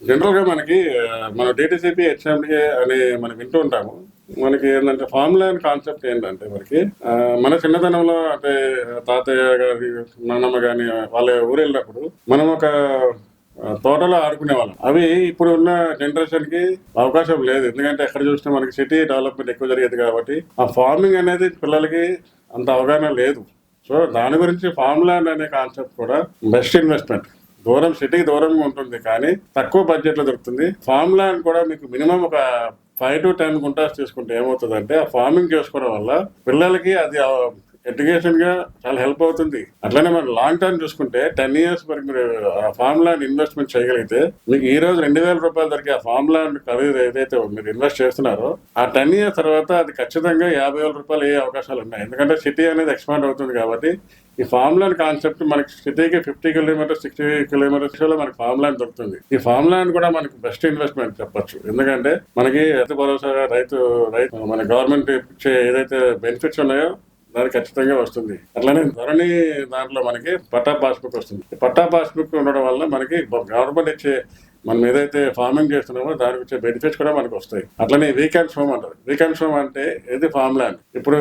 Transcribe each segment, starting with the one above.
జనరల్‌గా మనకి మనం డీటీసీపీ, హెచ్ఎండిఏ అని మనం వింటూ ఉంటాము. మనకి ఏందంటే ఫార్మ్ ల్యాండ్ కాన్సెప్ట్ ఏంటంటే మనకి మన చిన్నతనంలో అంటే తాతయ్య గారి, నాన్నమ్మ గాని వాళ్ళ ఊరెళ్ళినప్పుడు మనం ఒక తోటలో ఆడుకునేవాళ్ళం. అవి ఇప్పుడున్న జనరేషన్‌కి అవకాశం లేదు. ఎందుకంటే ఎక్కడ చూసినా మనకి సిటీ డెవలప్‌మెంట్ ఎక్కువ జరిగేది కాబట్టి, ఆ ఫార్మింగ్ అనేది పిల్లలకి అంత అవగాహన లేదు. సో, దాని గురించి ఫార్మ్ ల్యాండ్ అనే కాన్సెప్ట్ కూడా బెస్ట్ ఇన్వెస్ట్‌మెంట్. సిటీకి దూరంగా ఉంటుంది కానీ తక్కువ బడ్జెట్లో దొరుకుతుంది. ఫార్మ్ ల్యాండ్ కూడా మీకు మినిమం ఒక 5-10 గుంటాస్ తీసుకుంటే ఏమవుతుందంటే ఆ ఫార్మింగ్ చేసుకోవడం వల్ల పిల్లలకి అది ఎడ్యుకేషన్గా చాలా హెల్ప్ అవుతుంది. అట్లనే మనం లాంగ్ టర్మ్ చూసుకుంటే 10 ఇయర్స్ వరకు మీరు ఫార్మ్ ల్యాండ్ ఇన్వెస్ట్మెంట్ చేయగలిగితే మీకు ఈ రోజు ₹2,000 దొరికే ఆ ఫార్మ్ ల్యాండ్ ఖరీదు ఏదైతే మీరు ఇన్వెస్ట్ చేస్తున్నారో ఆ 10 ఇయర్స్ తర్వాత అది ఖచ్చితంగా ₹50,000 అయ్యే అవకాశాలు ఉన్నాయి. ఎందుకంటే సిటీ అనేది ఎక్స్పాండ్ అవుతుంది కాబట్టి ఈ ఫార్మ్ ల్యాండ్ కాన్సెప్ట్ మనకి సిటీకి 50 కిలోమీటర్స్ 60 కిలోమీటర్స్ లో మనకి ఫార్మ్ ల్యాండ్ దొరుకుతుంది. ఈ ఫార్మ్ ల్యాండ్ కూడా మనకి బెస్ట్ ఇన్వెస్ట్మెంట్ చెప్పొచ్చు. ఎందుకంటే మనకి రైతు భరోసా రైతు మన గవర్నమెంట్ ఇచ్చే ఏదైతే బెనిఫిట్స్ ఉన్నాయో దానికి ఖచ్చితంగా వస్తుంది. అట్లానే ధరణి దాంట్లో మనకి పట్టా పాస్బుక్ వస్తుంది. పట్టా పాస్బుక్ ఉండడం వల్ల మనకి గవర్నమెంట్ ఇచ్చే మనం ఏదైతే ఫార్మింగ్ చేస్తున్నామో దానికి వచ్చే బెనిఫిట్స్ కూడా మనకు వస్తాయి. అట్లనే వీకెండ్స్ హోమ్ అంటారు. వీకెండ్స్ హోమ్ అంటే ఇది ఫార్మ్ ల్యాండ్. ఇప్పుడు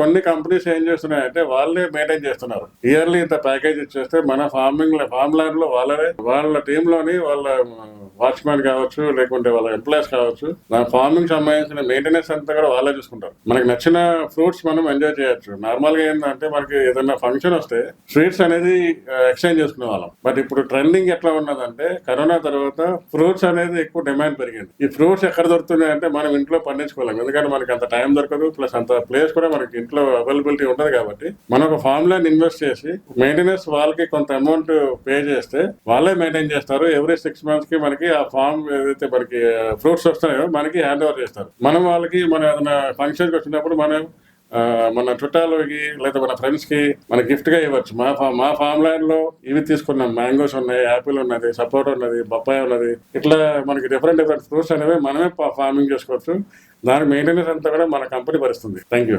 కొన్ని కంపెనీస్ ఏం చేస్తున్నాయంటే వాళ్ళే మెయింటైన్ చేస్తున్నారు. ఇయర్లీ ఇంత ప్యాకేజ్ ఇచ్చేస్తే మన ఫార్మ్ ల్యాండ్ లో వాళ్ళ టీమ్ లోని వాళ్ళ వాచ్మెన్ కావచ్చు, లేకుంటే వాళ్ళ ఎంప్లాయీస్ కావచ్చు, దాని ఫార్మింగ్ సంబంధించిన మెయింటెనెన్స్ అంతా కూడా వాళ్ళే చూసుకుంటారు. మనకి నచ్చిన ఫ్రూట్స్ మనం ఎంజాయ్ చేయొచ్చు. నార్మల్ గా ఏంటంటే మనకి ఏదైనా ఫంక్షన్ వస్తే స్వీట్స్ అనేది ఎక్స్చేంజ్ చేసుకునే వాళ్ళం. బట్ ఇప్పుడు ట్రెండింగ్ ఎట్లా ఉన్నదంటే కరోనా తర్వాత ఫ్రూట్స్ అనేది ఎక్కువ డిమాండ్ పెరిగింది. ఈ ఫ్రూట్స్ ఎక్కడ దొరుకుతున్నాయి అంటే మనం ఇంట్లో పండించుకోలేం. ఎందుకంటే మనకి అంత టైం దొరకదు, ప్లస్ అంత ప్లేస్ కూడా మనకి ఇంట్లో అవైలబిలిటీ ఉంటుంది. కాబట్టి మనం ఒక ఫార్మ్ ల్యాండ్ ఇన్వెస్ట్ చేసి మెయింటెనెన్స్ వాళ్ళకి కొంత అమౌంట్ పే చేస్తే వాళ్ళే మెయింటైన్ చేస్తారు. ఎవ్రీ 6 months కి మనకి ఆ ఫార్మ్ ఏదైతే మనకి ఫ్రూట్స్ వస్తున్నాయో మనకి హ్యాండ్ ఓవర్ చేస్తారు. మనం వాళ్ళకి మన ఏదైనా ఫంక్షన్కి వచ్చినప్పుడు మనం మన చుట్టాలకి లేదా మన ఫ్రెండ్స్ కి మన గిఫ్ట్ గా ఇవ్వచ్చు. మా ఫార్మ్ ల్యాండ్ లో ఇవి తీసుకున్నాం, మ్యాంగోస్ ఉన్నాయి, యాపిల్ ఉన్నది, సపోటా ఉన్నది, బొప్పాయి ఉన్నది, ఇట్లా మనకి డిఫరెంట్ ఫ్రూట్స్ అనేవి మనమే ఫార్మింగ్ చేసుకోవచ్చు. దాని మెయింటెనెన్స్ అంతా కూడా మన కంపెనీ భరిస్తుంది. Thank you.